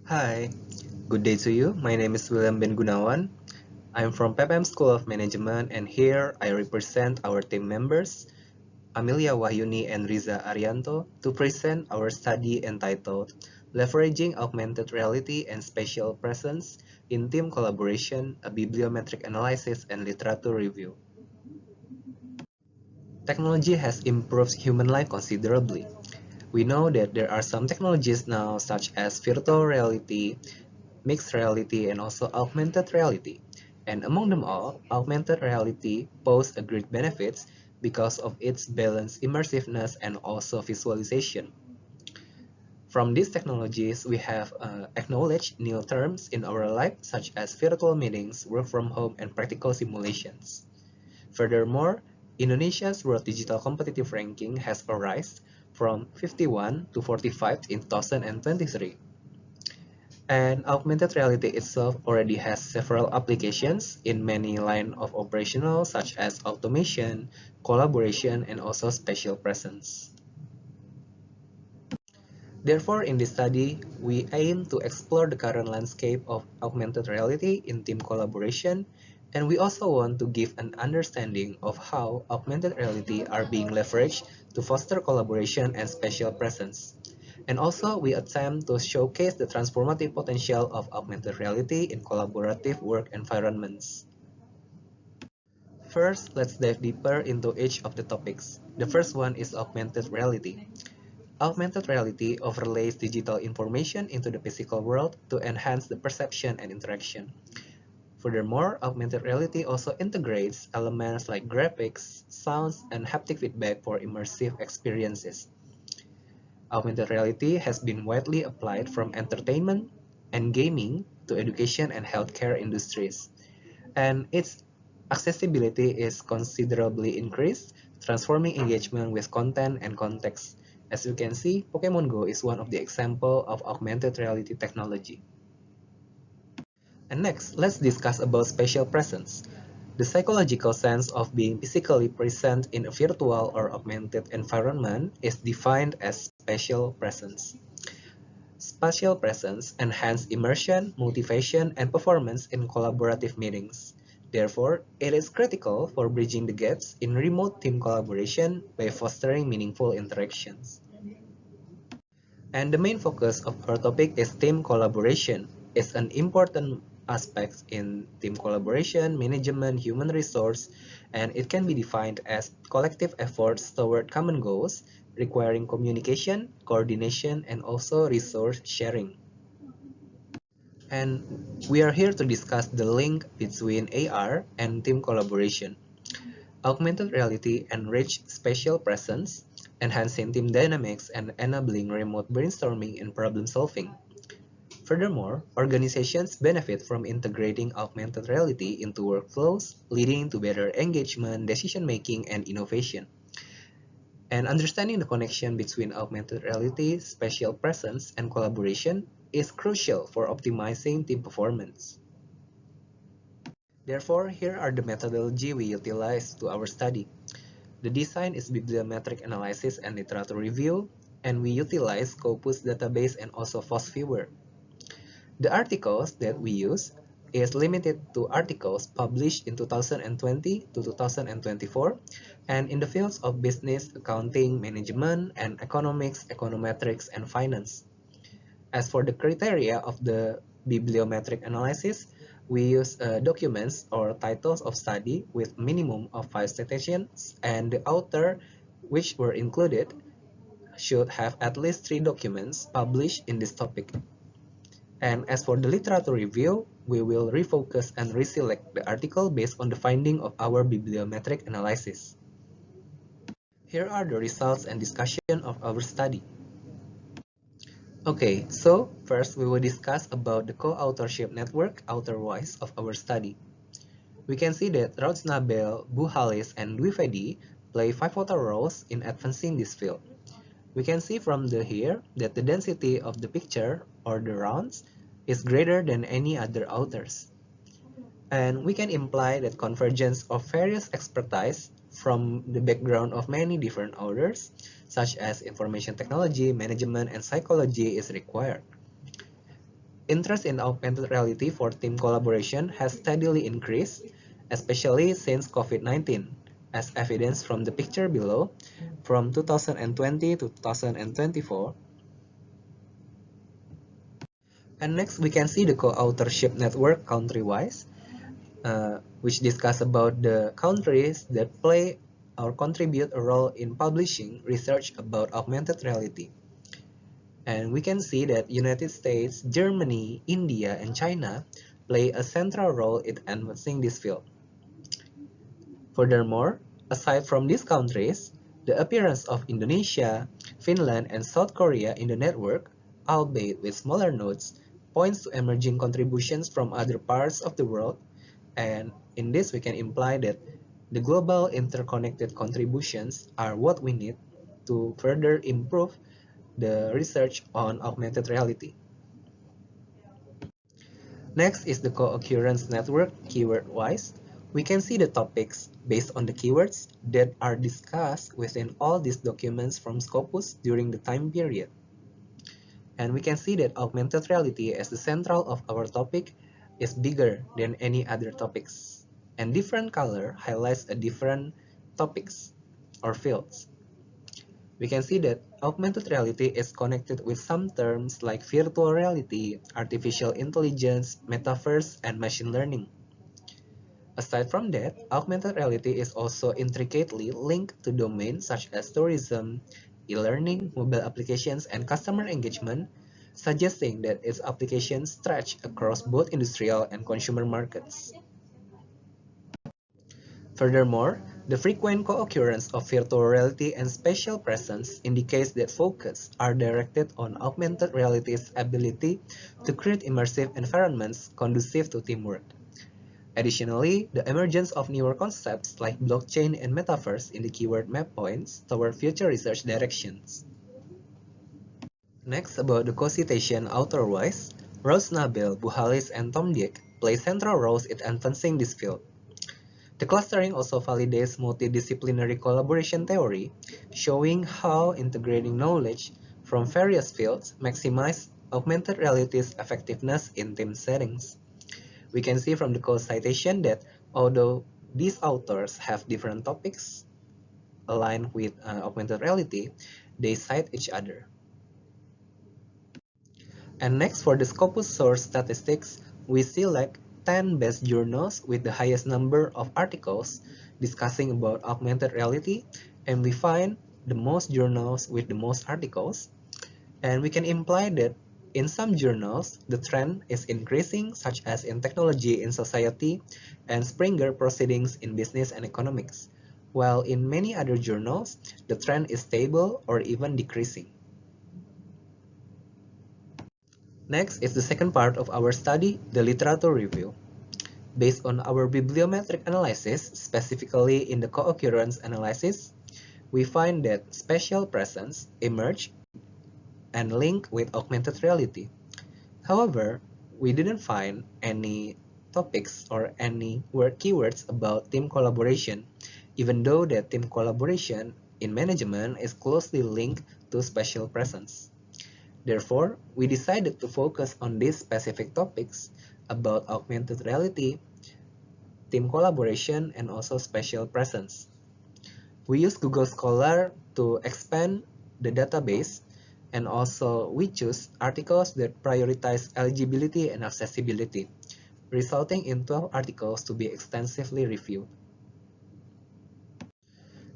Hi, good day to you. My name is William Ben Gunawan. I'm from PEPM School of Management and here I represent our team members, Amelia Wahyuni and Riza Arianto, to present our study entitled Leveraging Augmented Reality and Spatial Presence in Team Collaboration, a Bibliometric Analysis and Literature Review. Technology has improved human life considerably. We know that there are some technologies now such as virtual reality, mixed reality, and also augmented reality. And among them all, augmented reality poses a great benefits because of its balanced immersiveness and also visualization. From these technologies, we have acknowledged new terms in our life such as virtual meetings, work from home, and practical simulations. Furthermore, Indonesia's World Digital Competitive Ranking has arisen from 51 to 45 in 2023. And augmented reality itself already has several applications in many lines of operational such as automation, collaboration, and also spatial presence. Therefore, in this study, we aim to explore the current landscape of augmented reality in team collaboration, and we also want to give an understanding of how augmented reality are being leveraged to foster collaboration and spatial presence. And also, we attempt to showcase the transformative potential of augmented reality in collaborative work environments. First, let's dive deeper into each of the topics. The first one is augmented reality. Augmented reality overlays digital information into the physical world to enhance the perception and interaction. Furthermore, augmented reality also integrates elements like graphics, sounds, and haptic feedback for immersive experiences. Augmented reality has been widely applied from entertainment and gaming to education and healthcare industries, and its accessibility is considerably increased, transforming engagement with content and context. As you can see, Pokemon Go is one of the examples of augmented reality technology. And next, let's discuss about spatial presence. The psychological sense of being physically present in a virtual or augmented environment is defined as spatial presence. Spatial presence enhances immersion, motivation, and performance in collaborative meetings. Therefore, it is critical for bridging the gaps in remote team collaboration by fostering meaningful interactions. And the main focus of our topic is team collaboration. It's an important aspect in team collaboration, management, human resource, and it can be defined as collective efforts toward common goals, requiring communication, coordination, and also resource sharing. And we are here to discuss the link between AR and team collaboration. Augmented reality enriched spatial presence, enhancing team dynamics and enabling remote brainstorming and problem solving. Furthermore, organizations benefit from integrating augmented reality into workflows, leading to better engagement, decision-making, and innovation. And understanding the connection between augmented reality, spatial presence, and collaboration is crucial for optimizing team performance. Therefore, here are the methodology we utilize to our study. The design is bibliometric analysis and literature review, and we utilize Scopus database and also FOSS-Viewer. The articles that we use is limited to articles published in 2020 to 2024 and in the fields of business, accounting, management, and economics, econometrics, and finance. As for the criteria of the bibliometric analysis, we use documents or titles of study with minimum of 5 citations, and the author which were included should have at least 3 documents published in this topic. And as for the literature review, we will refocus and reselect the article based on the finding of our bibliometric analysis. Here are the results and discussion of our study. Okay, so first we will discuss about the co-authorship network author-wise of our study. We can see that Raudsnabel, Buhalis, and Dwivedi play pivotal roles in advancing this field. We can see from here that the density of the picture, or the rounds, is greater than any other authors. And we can imply that convergence of various expertise from the background of many different authors, such as information technology, management, and psychology is required. Interest in augmented reality for team collaboration has steadily increased, especially since COVID-19, as evidenced from the picture below, from 2020 to 2024. And next, we can see the co-authorship network country-wise, which discuss about the countries that play or contribute a role in publishing research about augmented reality. And we can see that United States, Germany, India, and China play a central role in advancing this field. Furthermore, aside from these countries, the appearance of Indonesia, Finland, and South Korea in the network, albeit with smaller nodes, points to emerging contributions from other parts of the world, and in this we can imply that the global interconnected contributions are what we need to further improve the research on augmented reality. Next is the co-occurrence network keyword-wise. We can see the topics based on the keywords that are discussed within all these documents from Scopus during the time period. And we can see that augmented reality as the central of our topic is bigger than any other topics. And different color highlights a different topics or fields. We can see that augmented reality is connected with some terms like virtual reality, artificial intelligence, metaverse, and machine learning. Aside from that, augmented reality is also intricately linked to domains such as tourism, e-learning, mobile applications, and customer engagement, suggesting that its applications stretch across both industrial and consumer markets. Furthermore, the frequent co-occurrence of virtual reality and spatial presence indicates that focus are directed on augmented reality's ability to create immersive environments conducive to teamwork. Additionally, the emergence of newer concepts like blockchain and metaverse in the keyword map points toward future research directions. Next, about the co-citation author-wise, Rose Nabel, Buhalis, and Tom Dieck play central roles in advancing this field. The clustering also validates multidisciplinary collaboration theory, showing how integrating knowledge from various fields maximizes augmented reality's effectiveness in team settings. We can see from the co-citation that although these authors have different topics aligned with augmented reality, they cite each other. And next, for the Scopus source statistics, we select 10 best journals with the highest number of articles discussing about augmented reality, and we find the most journals with the most articles. And we can imply that in some journals, the trend is increasing, such as in Technology in Society and Springer Proceedings in Business and Economics, while in many other journals, the trend is stable or even decreasing. Next is the second part of our study, the literature review. Based on our bibliometric analysis, specifically in the co-occurrence analysis, we find that spatial presence emerged and linked with augmented reality. However, we didn't find any topics or any keywords about team collaboration, even though that team collaboration in management is closely linked to spatial presence. Therefore, we decided to focus on these specific topics about augmented reality, team collaboration, and also spatial presence. We use Google Scholar to expand the database, and also we choose articles that prioritize eligibility and accessibility, resulting in 12 articles to be extensively reviewed.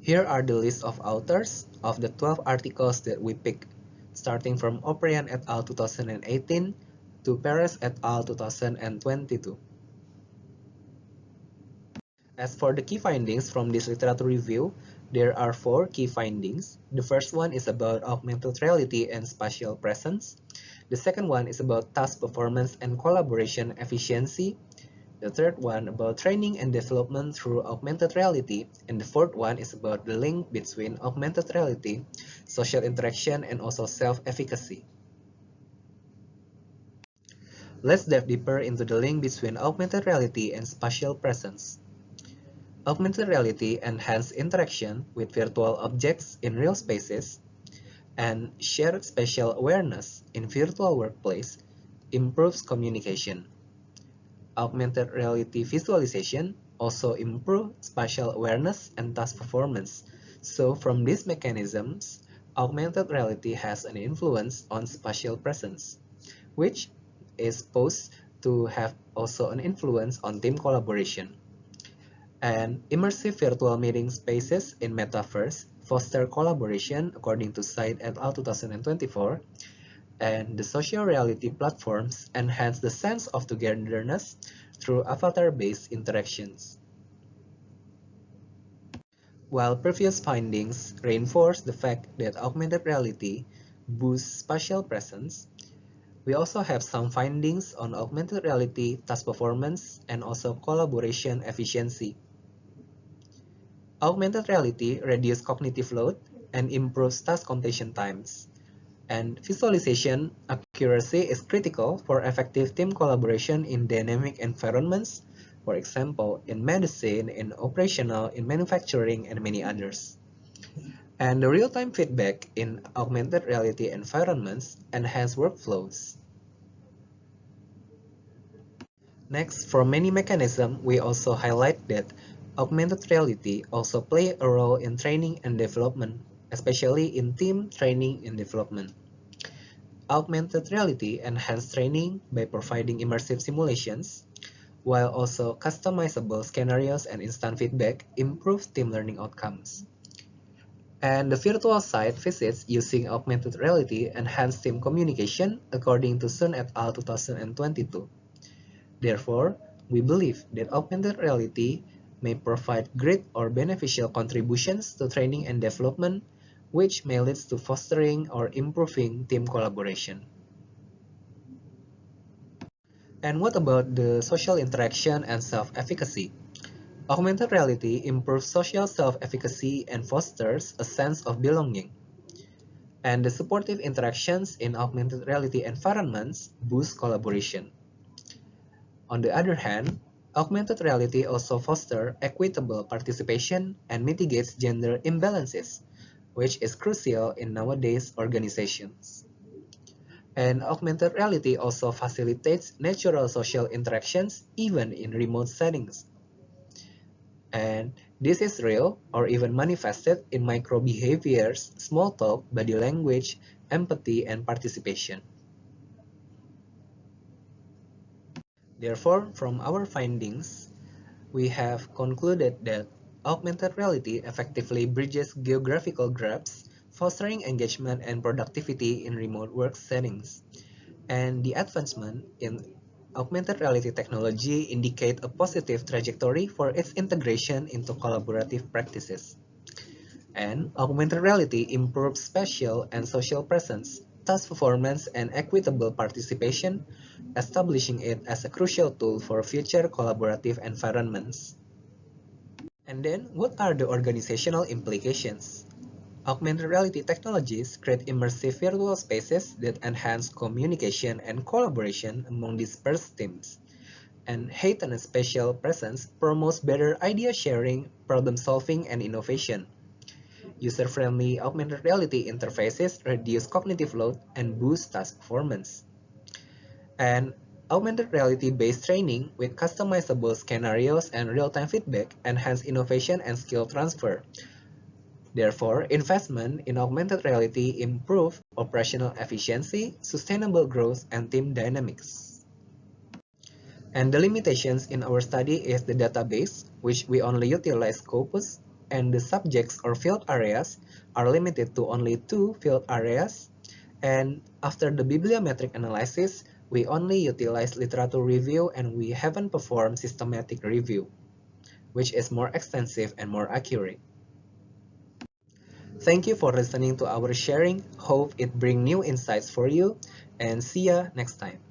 Here are the list of authors of the 12 articles that we picked, starting from Oprian et al. 2018 to Perez et al. 2022. As for the key findings from this literature review, there are 4 key findings. The first one is about augmented reality and spatial presence. The second one is about task performance and collaboration efficiency. The third one about training and development through augmented reality. And the fourth one is about the link between augmented reality, social interaction, and also self-efficacy. Let's dive deeper into the link between augmented reality and spatial presence. Augmented reality enhances interaction with virtual objects in real spaces, and shared spatial awareness in virtual workplace improves communication. Augmented reality visualization also improve spatial awareness and task performance. So from these mechanisms, augmented reality has an influence on spatial presence, which is supposed to have also an influence on team collaboration. And immersive virtual meeting spaces in metaverse foster collaboration according to Said et al. 2024, and the social reality platforms enhance the sense of togetherness through avatar-based interactions. While previous findings reinforce the fact that augmented reality boosts spatial presence, we also have some findings on augmented reality task performance and also collaboration efficiency. Augmented reality reduces cognitive load and improves task completion times. And visualization accuracy is critical for effective team collaboration in dynamic environments, for example, in medicine, in operational, in manufacturing, and many others. And the real-time feedback in augmented reality environments enhance workflows. Next, for many mechanisms, we also highlight that augmented reality also play a role in training and development, especially in team training and development. Augmented reality enhances training by providing immersive simulations, while also customizable scenarios and instant feedback improve team learning outcomes. And the virtual site visits using augmented reality enhance team communication according to Sun et al. 2022. Therefore, we believe that augmented reality may provide great or beneficial contributions to training and development, which may lead to fostering or improving team collaboration. And what about the social interaction and self-efficacy? Augmented reality improves social self-efficacy and fosters a sense of belonging. And the supportive interactions in augmented reality environments boost collaboration. On the other hand, augmented reality also fosters equitable participation and mitigates gender imbalances, which is crucial in nowadays organizations. And augmented reality also facilitates natural social interactions even in remote settings. And this is real or even manifested in micro behaviors, small talk, body language, empathy, and participation. Therefore, from our findings, we have concluded that augmented reality effectively bridges geographical gaps, fostering engagement and productivity in remote work settings. And the advancement in augmented reality technology indicate a positive trajectory for its integration into collaborative practices. And augmented reality improves spatial and social presence, task performance, and equitable participation, establishing it as a crucial tool for future collaborative environments. And then, what are the organizational implications? Augmented reality technologies create immersive virtual spaces that enhance communication and collaboration among dispersed teams. And heightened spatial presence promotes better idea sharing, problem solving, and innovation. User-friendly augmented reality interfaces reduce cognitive load and boost task performance. And augmented reality-based training with customizable scenarios and real-time feedback enhance innovation and skill transfer. Therefore, investment in augmented reality improve operational efficiency, sustainable growth, and team dynamics. And the limitations in our study is the database, which we only utilize Scopus, and the subjects or field areas are limited to only 2 field areas. And after the bibliometric analysis, we only utilize literature review and we haven't performed systematic review, which is more extensive and more accurate. Thank you for listening to our sharing. Hope it brings new insights for you, and see ya next time.